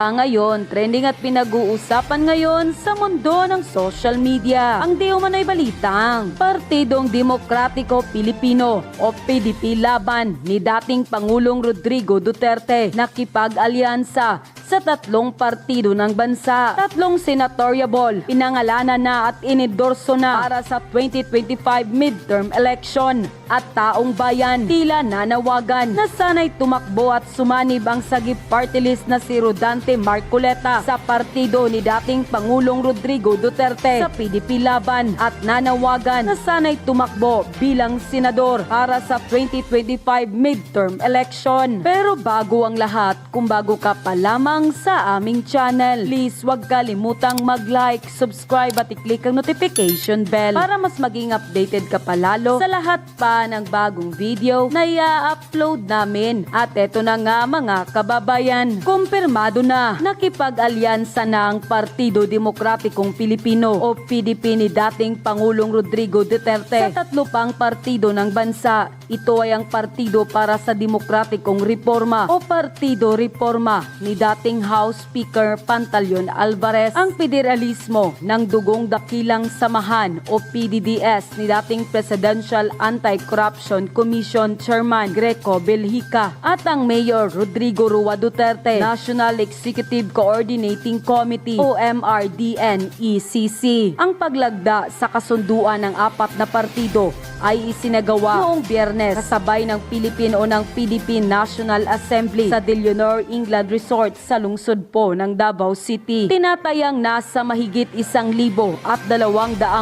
Ngayon, trending at pinag-uusapan ngayon sa mundo ng social media ang di umano'y balitang Partidong Demokratiko Pilipino o PDP laban ni dating Pangulong Rodrigo Duterte nakipag-alyansa sa tatlong partido ng bansa. Tatlong senatoriable, pinangalanan na at inendorso na para sa 2025 midterm election at taong bayan tila nanawagan na sana'y tumakbo at sumanib ang sagip party list na si Rodante Marcoleta sa partido ni dating Pangulong Rodrigo Duterte sa PDP laban at nanawagan na sana'y tumakbo bilang senador para sa 2025 midterm election. Pero bago ang lahat, kung bago ka pa lamang sa aming channel, please huwag kalimutang mag-like, subscribe at i-click ang notification bell para mas maging updated ka palalo sa lahat pa ng bagong video na i-upload namin. At eto na nga mga kababayan, kumpirmado na nakipag-alyansa na ang Partido Demokratikong Pilipino o PDP ni dating Pangulong Rodrigo Duterte sa tatlo pang partido ng bansa. Ito ay ang Partido para sa Demokratikong Reforma o Partido Reforma ni dating House Speaker Pantaleon Alvarez, ang Federalismo ng Dugong Dakilang Samahan o PDDS ni dating Presidential Anti-Corruption Commission Chairman Greco Belhica at ang Mayor Rodrigo Rua Duterte National Executive Coordinating Committee o MRDN-ECC. Ang paglagda sa kasunduan ng apat na partido ay isinagawa noong Biyernes kasabay ng Philippine o ng PDP National Assembly sa De Leonor, England Resort sa lungsod po ng Davao City. Tinatayang nasa mahigit 1,200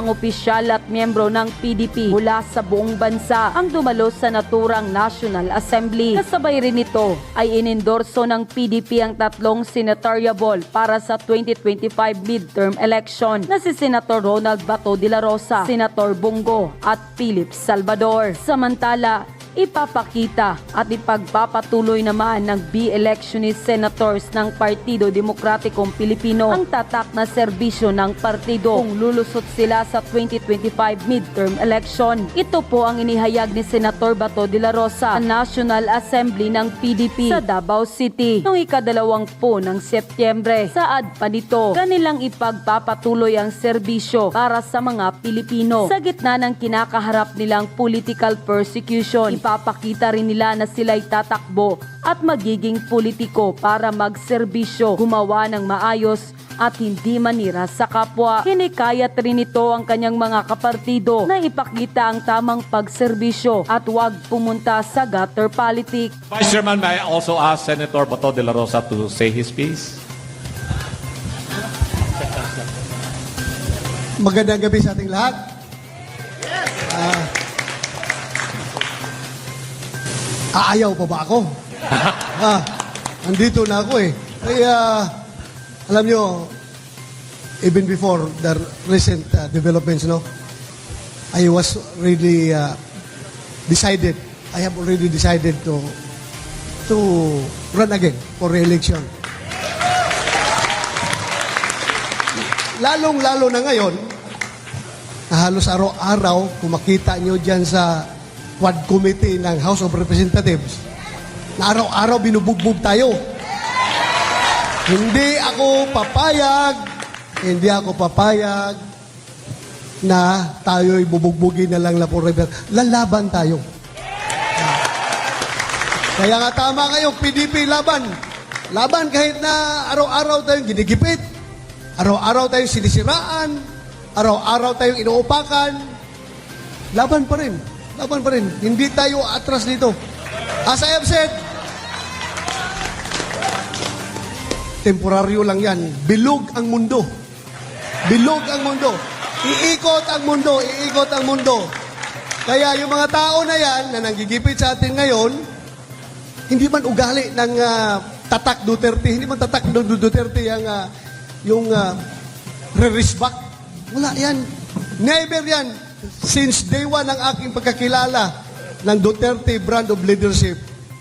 opisyal at miyembro ng PDP mula sa buong bansa ang dumalo sa naturang National Assembly. Kasabay rin nito ay inendorso ng PDP ang tatlong senatoriable para sa 2025 midterm election na si Senator Ronald Bato de la Rosa, Senator Bongo at Philip Salvador. Samantala, ipapakita at ipagpapatuloy naman ng B-electionist senators ng Partido Demokratikong Pilipino ang tatak na serbisyo ng partido kung lulusot sila sa 2025 midterm election. Ito po ang inihayag ni Senator Bato de la Rosa sa National Assembly ng PDP sa Davao City noong ika-20 ng Setyembre. Saad pa nito, kanilang ipagpapatuloy ang serbisyo para sa mga Pilipino sa gitna ng kinakaharap nilang political persecution. Ipapakita rin nila na sila'y tatakbo at magiging politiko para magserbisyo, gumawa ng maayos at hindi manira sa kapwa. Hinikayat rin ito ang kanyang mga kapartido na ipakita ang tamang pagserbisyo at huwag pumunta sa gutter politics. Vice Chairman, may I also ask Senator Bato de la Rosa to say his piece? Magandang gabi sa ating lahat. Aayaw pa ba ako? Andito na ako eh. Kaya, alam nyo, even before the recent developments, no, I was really decided, I have already decided to run again for re-election. Lalong-lalo na ngayon, na halos araw-araw, kung makita nyo dyan sa Quad Committee ng House of Representatives, na araw-araw binubugbog tayo. Hindi ako papayag na tayo'y bubugbugin na lang na forever. Lalaban tayo. Kaya nga tama kayo, PDP, laban. Laban kahit na araw-araw tayong ginigipit, araw-araw tayong sinisiraan, araw-araw tayong inuupakan, laban pa rin. Laban pa rin. Hindi tayo atras dito. As I have said, temporaryo lang yan. Bilog ang mundo. Bilog ang mundo. Iikot ang mundo. Iikot ang mundo. Kaya yung mga tao na yan na nanggigipit sa atin ngayon, hindi man ugali ng tatak Duterte, hindi man tatak Duterte yung re-risback. Wala yan. Never yan. Since day one ng aking pagkakilala ng Duterte brand of leadership,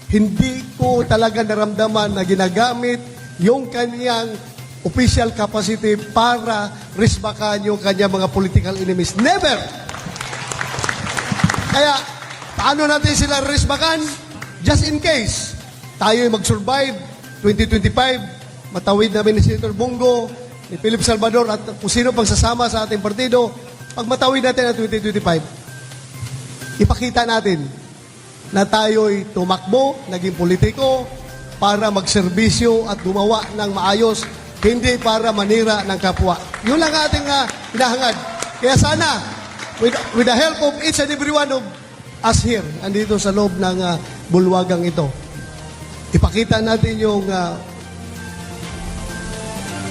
hindi ko talaga naramdaman na ginagamit yung kanyang official capacity para risbakan yung kanyang mga political enemies. Never! Kaya, paano natin sila risbakan? Just in case tayo mag-survive 2025, patawid namin ni Senator Bongo, ni Philip Salvador at kung sino pang sasama sa ating partido, pag matawid natin ang 2025, ipakita natin na tayo'y tumakbo, naging politiko, para magserbisyo at gumawa ng maayos, hindi para manira ng kapwa. Yun lang ating hinahangad. Kaya sana, with the help of each and every one of us here, andito sa loob ng bulwagang ito, ipakita natin yung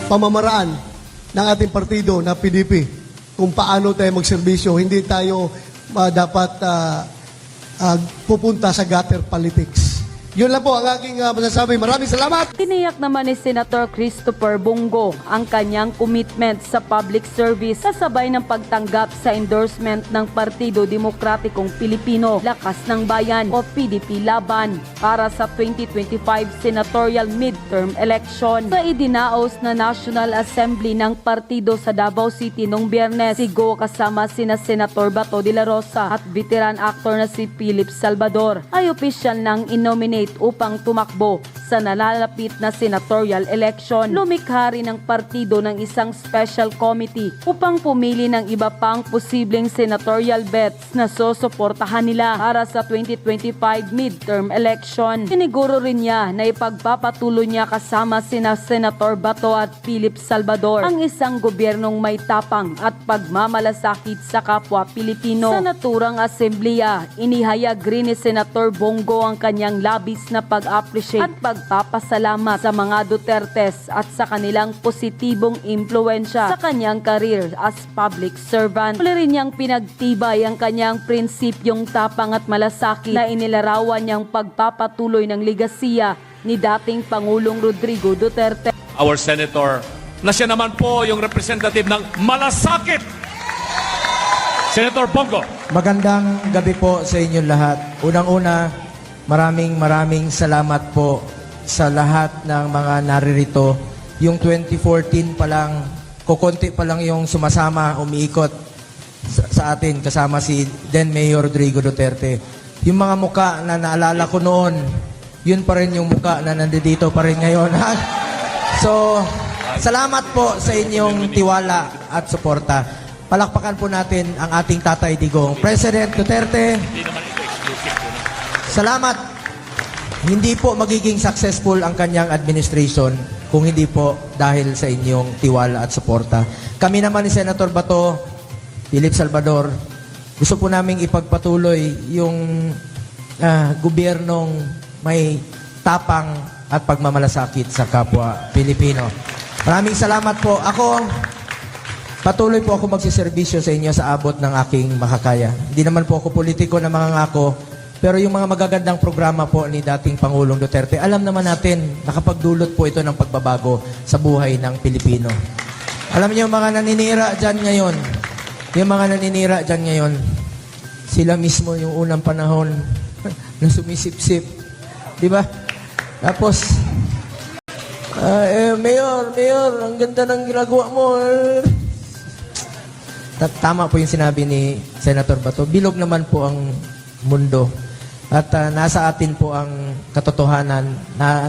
pamamaraan ng ating partido na PDP, kung paano tayo magserbisyo. Hindi tayo dapat pupunta sa gutter politics. Yun lang po ang aking masasabi. Maraming salamat! Tiniyak naman ni Senator Christopher Bongo ang kanyang commitment sa public service kasabay ng pagtanggap sa endorsement ng Partido Demokratikong Pilipino, Lakas ng Bayan o PDP Laban para sa 2025 senatorial midterm election. Sa idinaos na National Assembly ng partido sa Davao City noong Biyernes, si Go kasama sina Senator Bato de la Rosa at veteran actor na si Philip Salvador ay opisyal nang inominate upang tumakbo sa nalalapit na senatorial election. Lumikha rin ng partido ng isang special committee upang pumili ng iba pang posibleng senatorial bets na susuportahan nila para sa 2025 midterm election. Siniguro rin niya na ipagpapatuloy niya kasama sina Senator Bato at Philip Salvador ang isang gobyernong may tapang at pagmamalasakit sa kapwa Pilipino. Sa naturang asembleya, inihayag rin ni Senator Bongo ang kanyang labis na pag-appreciate at pagpapasalamat sa mga Dutertes at sa kanilang positibong impluensya sa kanyang career as public servant. Muli rin niyang pinagtibay ang kanyang prinsipyong tapang at malasakit na inilarawan niyang pagpapatuloy ng ligasiya ni dating Pangulong Rodrigo Duterte. Our Senator, na siya naman po yung representative ng Malasakit, Senator Bongo. Magandang gabi po sa inyo lahat. Unang-una, maraming salamat po sa lahat ng mga naririto. Yung 2014 pa lang, kukunti pa lang yung sumasama, umiikot sa atin, kasama si then Mayor Rodrigo Duterte. Yung mga muka na naalala ko noon, yun pa rin yung muka na nandito pa rin ngayon. So, salamat po sa inyong tiwala at suporta. Palakpakan po natin ang ating Tatay Digong. President Duterte, salamat. Hindi po magiging successful ang kanyang administration kung hindi po dahil sa inyong tiwala at suporta. Kami naman ni Senator Bato, Philip Salvador, gusto po naming ipagpatuloy yung gobyernong may tapang at pagmamalasakit sa kapwa Pilipino. Maraming salamat po. Patuloy po ako magsiservisyo sa inyo sa abot ng aking makakaya. Hindi naman po ako politiko na mangangako, pero yung mga magagandang programa po ni dating Pangulong Duterte, alam naman natin, nakapagdulot po ito ng pagbabago sa buhay ng Pilipino. Alam niyo, yung mga naninira dyan ngayon, sila mismo yung unang panahon na sumisip-sip. Di ba? Tapos, Mayor, ang ganda ng ginagawa mo. Tama po yung sinabi ni Senator Bato. Bilog naman po ang mundo. At nasa atin po ang katotohanan,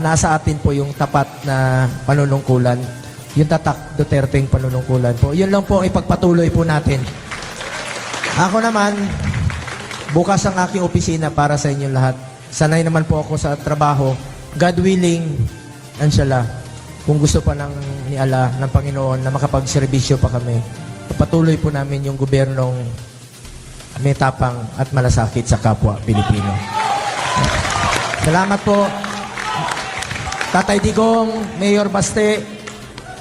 nasa atin po yung tapat na panunungkulan, yung tatak Duterteng panunungkulan po. Yun lang po ang ipagpatuloy po natin. Ako naman, bukas ang aking opisina para sa inyong lahat. Sanay naman po ako sa trabaho. God willing, ansala, kung gusto pa ni Allah, ng Panginoon, na makapagserbisyo pa kami, patuloy po namin yung gobyernong may tapang at malasakit sa kapwa Pilipino. Salamat po, Tatay Digong, Mayor Baste,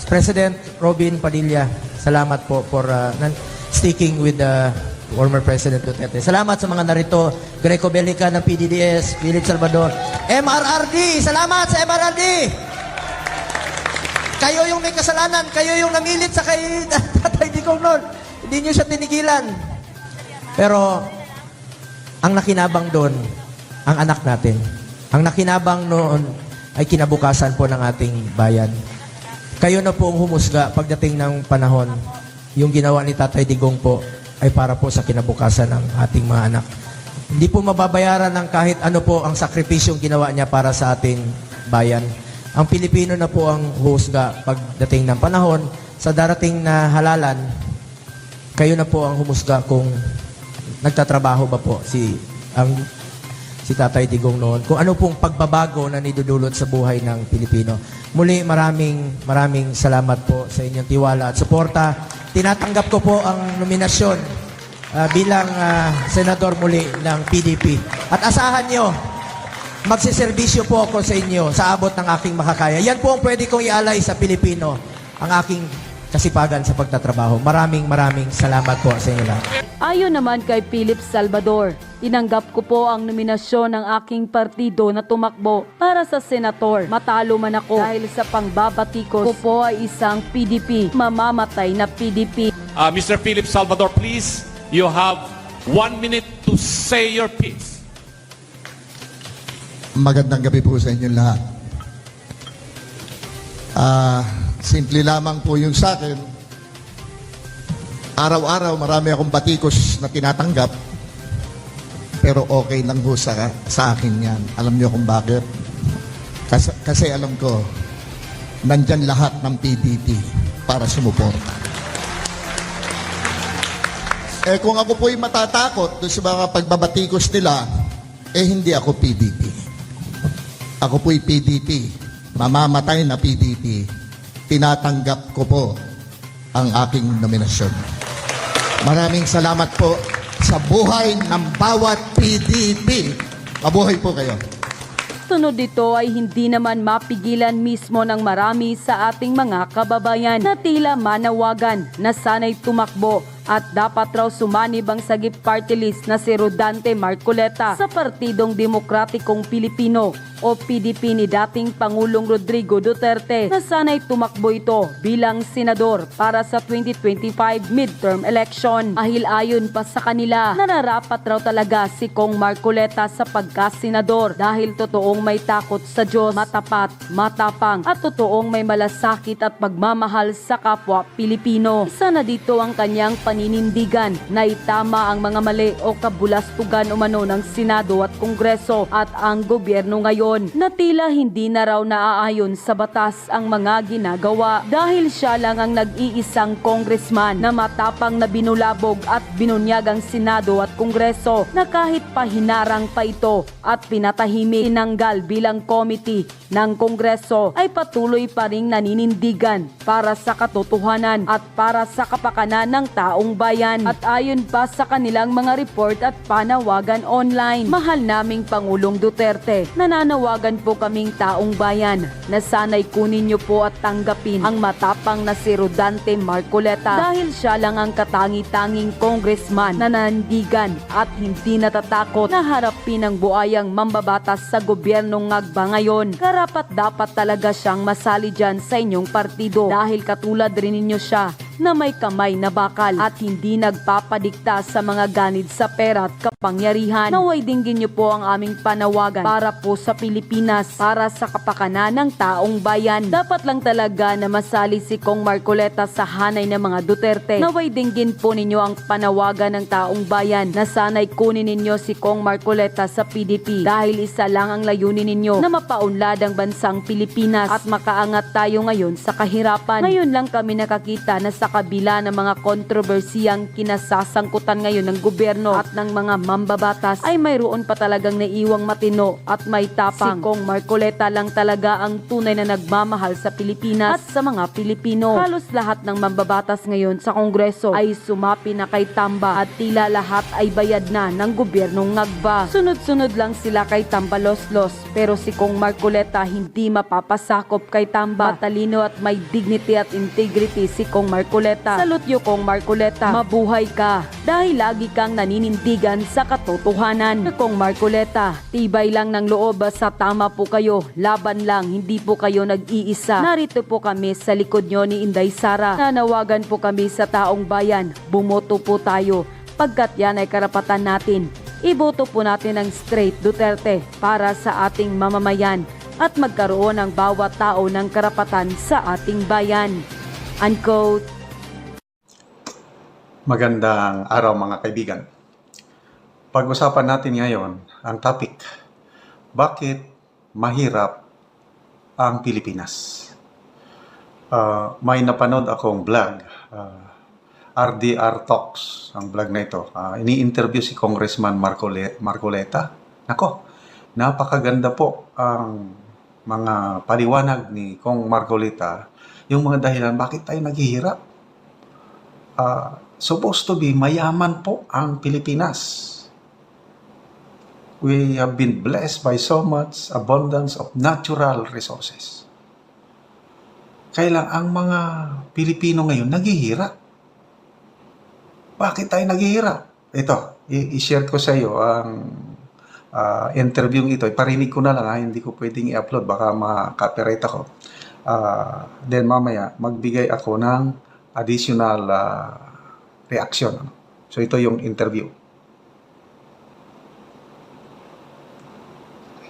President Robin Padilla. Salamat po for sticking with the former President Duterte. Salamat sa mga narito, Greco Belica ng PDDS, Philip Salvador, MRRD, salamat sa MRRD! Kayo yung may kasalanan, kayo yung namilit sa kay Tatay Digong noon. Hindi nyo siya tinigilan. Pero, ang nakinabang doon, ang anak natin. Ang nakinabang noon ay kinabukasan po ng ating bayan. Kayo na po ang humusga pagdating ng panahon. Yung ginawa ni Tatay Digong po ay para po sa kinabukasan ng ating mga anak. Hindi po mababayaran ng kahit ano po ang sakripisyong ginawa niya para sa ating bayan. Ang Pilipino na po ang huhusga pagdating ng panahon. Sa darating na halalan, kayo na po ang humusga kung nagtatrabaho ba po si Tatay Digong noon. Kung ano pong pagbabago na nidudulot sa buhay ng Pilipino. Muli, maraming salamat po sa inyong tiwala at suporta. Tinatanggap ko po ang nominasyon bilang senador muli ng PDP. At asahan nyo, magsiservisyo po ako sa inyo sa abot ng aking makakaya. Yan po ang pwede kong ialay sa Pilipino, ang aking kasipagan sa pagtatrabaho. Maraming salamat po sa inyo lahat. Ayon naman kay Philip Salvador, tinanggap ko po ang nominasyon ng aking partido na tumakbo para sa senator. Matalo man ako dahil sa pangbabatikos ko po ay isang PDP, mamamatay na PDP. Mr. Philip Salvador, please, you have 1 minute to say your piece. Magandang gabi po sa inyong lahat. Simple lamang po yung sa akin. Araw-araw marami akong batikos na tinatanggap. Pero okay lang po sa akin yan. Alam niyo kung bakit? Kasi alam ko, nandyan lahat ng PDP para sumuporta. Kung ako po'y matatakot doon sa mga pagbabatikos nila, hindi ako PDP. Ako po'y PDP. Mamamatay na PDP. Tinatanggap ko po ang aking nominasyon. Maraming salamat po sa buhay ng bawat PDP. Mabuhay po kayo. Sunod dito ay hindi naman mapigilan mismo ng marami sa ating mga kababayan na tila manawagan na sana'y tumakbo at dapat raw sumanib ang sagip party list na si Rodante Marcoleta sa Partidong Demokratikong Pilipino o PDP ni dating Pangulong Rodrigo Duterte na sana'y tumakbo ito bilang senador para sa 2025 midterm election. Dahil ayon pa sa kanila, nararapat raw talaga si Kong Marcoleta sa pagkasenador dahil totoong may takot sa Diyos, matapat, matapang at totoong may malasakit at pagmamahal sa kapwa Pilipino. Isa na dito ang kanyang paninindigan na itama ang mga mali o kabulastugan umano ng Senado at Kongreso at ang gobyerno ngayon na tila hindi na raw naaayon sa batas ang mga ginagawa dahil siya lang ang nag-iisang congressman na matapang na binulabog at binunyag ang Senado at Kongreso na kahit pahinarang pa ito at pinatahimik tinanggal bilang committee ng Kongreso ay patuloy pa ring naninindigan para sa katotohanan at para sa kapakanan ng taong bayan. At ayon pa sa kanilang mga report at panawagan online, mahal naming Pangulong Duterte, nananawagan po kaming taong bayan na sana'y kunin niyo po at tanggapin ang matapang na si Rodante Marcoleta dahil siya lang ang katangi-tanging congressman na nandigan at hindi natatakot na harapin ang buayang mambabatas sa gobyernong ngagba ngayon. Karapat dapat talaga siyang masali dyan sa inyong partido dahil katulad rin ninyo siya na may kamay na bakal at hindi nagpapadikta sa mga ganid sa pera at kapangyarihan. Naway dinggin niyo po ang aming panawagan para po sa Pilipinas, para sa kapakanan ng taong bayan. Dapat lang talaga na masali si Kong Marcoleta sa hanay ng mga Duterte. Naway dinggin po ninyo ang panawagan ng taong bayan na sana'y kunin ninyo si Kong Marcoleta sa PDP dahil isa lang ang layunin ninyo na mapaunlad ang bansang Pilipinas at makaangat tayo ngayon sa kahirapan. Ngayon lang kami nakakita na sa kabila ng mga kontrobersiyang kinasasangkutan ngayon ng gobyerno at ng mga mambabatas ay mayroon pa talagang naiwang matino at may tapang. Si Kong Marcoleta lang talaga ang tunay na nagmamahal sa Pilipinas at sa mga Pilipino. Halos lahat ng mambabatas ngayon sa Kongreso ay sumapi na kay Tamba at tila lahat ay bayad na ng gobyernong ngagba. Sunod-sunod lang sila kay Tamba Los pero si Kong Marcoleta hindi mapapasakop kay Tamba. Matalino at may dignity at integrity si Kong Marcoleta. Salutyo Kong Marcoleta, mabuhay ka dahil lagi kang naninindigan sa katotohanan. Kong Marcoleta, tibay lang ng loob sa tama po kayo, laban lang, hindi po kayo nag-iisa. Narito po kami sa likod nyo ni Inday Sara. Nanawagan po kami sa taong bayan, bumoto po tayo pagkat yan ay karapatan natin. Iboto po natin ang straight Duterte para sa ating mamamayan at magkaroon ng bawat tao ng karapatan sa ating bayan. Unquote. Magandang araw mga kaibigan. Pag-usapan natin ngayon ang topic, bakit mahirap ang Pilipinas. May napanood akong vlog, RDR Talks, ang vlog na ito. Ini-interview si Congressman Marcoleta. Nako, napakaganda po ang mga paliwanag ni Kong Marcoleta, yung mga dahilan bakit tayo naghihirap. Supposed to be mayaman po ang Pilipinas. We have been blessed by so much abundance of natural resources. Kaya lang ang mga Pilipino ngayon naghihirap. Bakit tayo naghihirap? Ito, i-share ko sa iyo ang interview ito. Iparinig ko na lang, hindi ko pwedeng i-upload, baka ma-copyright ako. Then mamaya, magbigay ako ng additional reaction. So ito yung interview.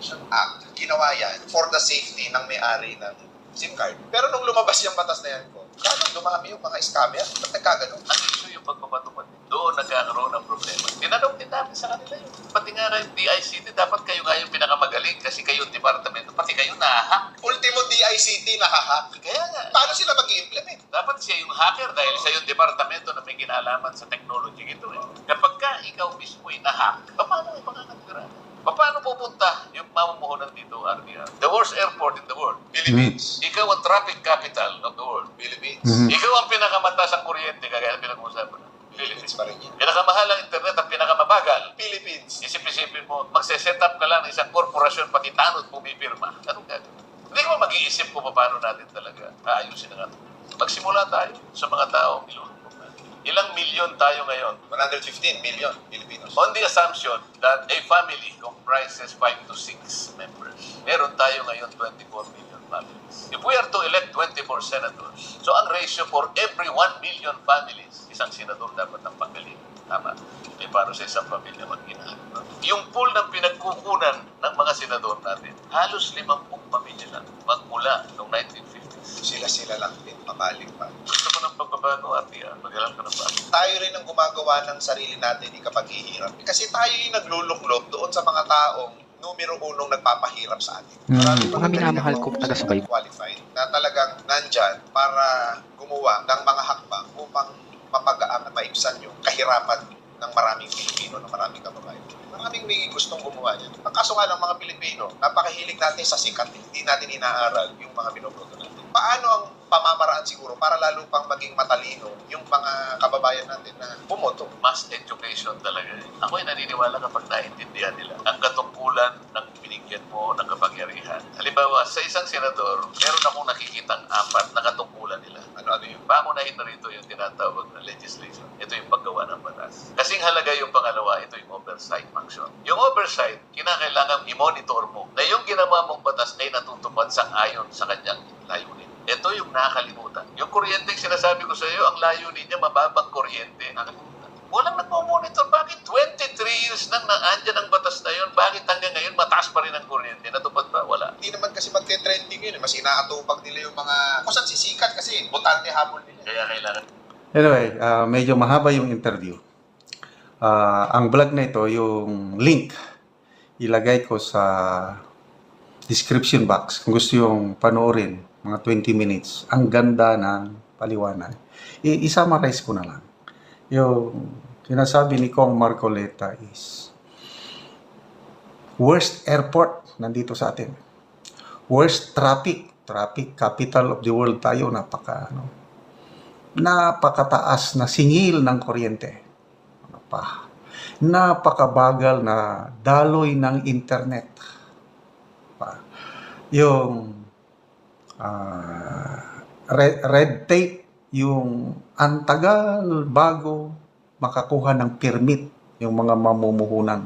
Act, ginawa yan for the safety ng may-ari ng SIM card. Pero nung lumabas yung batas na yan ko, lalong dumami yung mga scammer. Ba't nagkaganon? Ang issue yung pagpapatupad. Doon nagkakaroon ng problema. Tinanong din namin sa kanila yun. Pati nga kayo DICT, dapat kayo nga yung pinakamagaling kasi kayo yung departamento, pati kayo nahahack. Ultimo DICT nahahack. Kaya nga. Paano sila mag-i-implement? Dapat siya yung hacker dahil siya yung departamento na may kinalaman sa technology ito. Kapag ka ikaw mismo ay nahack, paano ay makakatira? Paano pupunta yung mamumuhunan dito, RDR? The worst airport in the world, Philippines. Ikaw ang traffic capital of the world, Philippines. Ikaw ang pinakamataas ang kuryente, kagaya pinag-uusapan. Philippines pa rin yan. Pinakamahal ang internet at pinakamabagal, Philippines. Isip-isipin mo, magse-set up ka lang ng isang korporasyon, pati tanod pumipirma. Anong gagawin? Hindi mo mag-iisip kung paano natin talaga aayusin ang ato. Magsimula tayo sa mga taong ilong. Ilang milyon tayo ngayon? 115 million Filipinos. On the assumption that a family comprises 5 to 6 members, meron tayo ngayon 24 million families. If we are to elect 24 senators, so ang ratio for every 1 million families, isang senador dapat ang panggalingan. Tama. May para sa isang pamilya mag-ina. Yung pool ng pinagkukunan ng mga senador natin, halos 50 pamilya lang magmula noong 1950s. Sila lang din, pabalik pa. Gusto ko ng pagbabago, RTR. Mag-alam ka na ba? Tayo rin ang gumagawa ng sarili natin kapag hihirap. Kasi tayo yung nagluluklok doon sa mga taong numero unong nagpapahirap sa atin. Mga minamahal kong taga-sabay. Qualified na talagang nandyan para gumawa ng mga hakbang upang mapagaan at maibsan yung kahirapan ng maraming Pilipino, ng maraming kababayan. Maraming may gustong gumawa niyan. Ang kaso nga ng mga Pilipino, napakahilig natin sa sikat. Hindi natin inaaral yung mga binoboto natin. Paano ang pamamaraan siguro para lalo pang maging matalino yung mga kababayan natin na bumoto? Mass education talaga. Ako'y naniniwala kapag naintindihan nila ang katungkulan ng binigyan mo ng kapangyarihan. Halimbawa, sa isang senador, meron akong nakikitang 4 na katungkulan nila. Ano yun? Pamunahin na rito yung tinatawag na legislation. Ito yung paggawa ng batas. Kasing halaga yung pangalawa, ito yung oversight function. Yung oversight, kinakailangan i-monitor mo na yung ginawa mong batas ay natutupad sang ayon sa kanyang layunin. Ito yung nakakalimutan. Yung kuryente, sinasabi ko sa iyo, ang layunin niya mababang kuryente. Nakalimutan. Walang nagpo-monitor. Bakit 23 years nang naandyan ang batas na yun? Bakit hanggang ngayon mataas pa rin ang kuryente? Natupad ba? Wala. Hindi naman kasi magte-trending yun. Mas inaatupag nila yung mga... Kung saan sisikat kasi botante habol nila. Kaya kailangan. Anyway, medyo mahaba yung interview. Ang vlog na ito, yung link, ilagay ko sa description box kung gusto yung panoorin. Mga 20 minutes. Ang ganda ng paliwanag. I-summarize ko na lang. Yung sinasabi ni Kong Marcoleta is worst airport nandito sa atin. Worst traffic capital of the world tayo. Napakataas na singil ng kuryente. Napakabagal na daloy ng internet. Yung red tape, yung antagal bago makakuha ng permit yung mga mamumuhunan.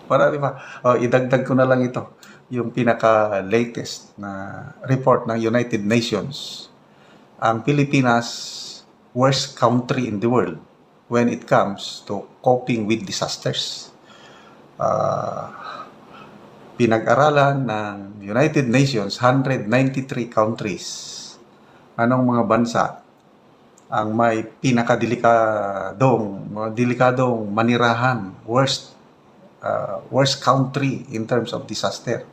Marami pa. Idagdag ko na lang ito. Yung pinaka-latest na report ng United Nations. Ang Pilipinas, worst country in the world when it comes to coping with disasters. Pinag-aralan ng United Nations, 193 countries. Anong mga bansa ang may delikadong manirahan, worst country in terms of disaster.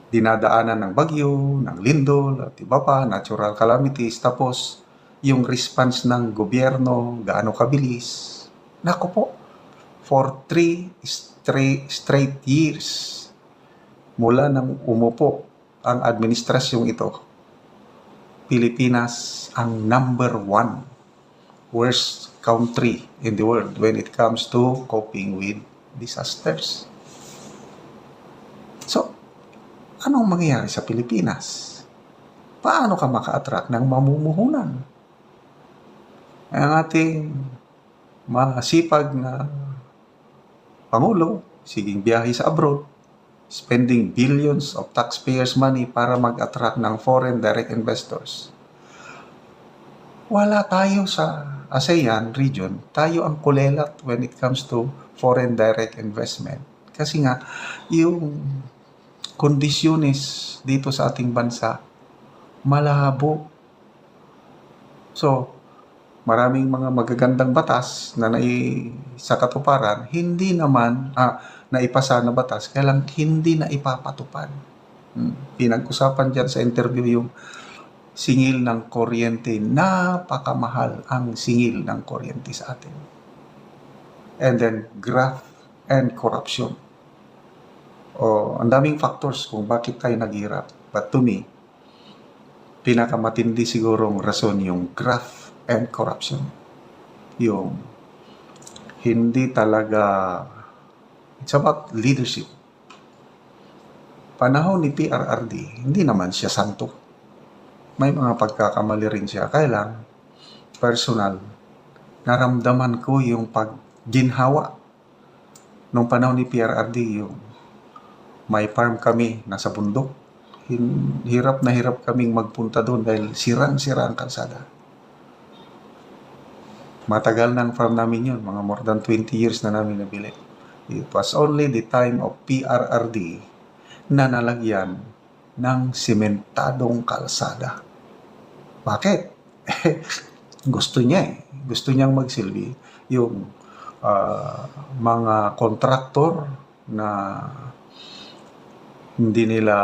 dinadaanan ng bagyo, ng lindol, at iba pa, natural calamities. Tapos, yung response ng gobyerno, gaano kabilis. Naku po, for 3 straight years, mula nang umupo ang administrasyong ito, Pilipinas ang number 1 worst country in the world when it comes to coping with disasters. So, anong mangyayari sa Pilipinas? Paano ka maka-attract ng mamumuhunan? Ang ating masipag na Pangulo, siging biyahe sa abroad, spending billions of taxpayers' money para mag-attract ng foreign direct investors. Wala tayo sa ASEAN region, tayo ang kulelat when it comes to foreign direct investment. Kasi nga, yung kondisyones dito sa ating bansa, malabo. So, maraming mga magagandang batas na sa katuparan, hindi naman naipasa na batas, kaya lang hindi na ipapatupad. Pinag-usapan dyan sa interview yung singil ng kuryente. Napakamahal ang singil ng kuryente sa atin. And then, graft and corruption. Ang daming factors kung bakit tayo naghirap. But to me, pinakamatindi sigurong rason yung graft and corruption. Yung hindi talaga, it's about leadership. Panahon ni PRRD, hindi naman siya santo. May mga pagkakamali rin siya. Kaya lang, personal, naramdaman ko yung pagginhawa. Nung panahon ni PRRD, yung may farm kami nasa bundok. Hirap na hirap kaming magpunta doon dahil sirang-sira ang kalsada. Matagal ng farm namin yun, mga more than 20 years na namin nabili. It was only the time of PRRD na nalagyan ng sementadong kalsada. Bakit? Gusto niya eh. Gusto niyang magsilbi yung mga kontraktor na hindi nila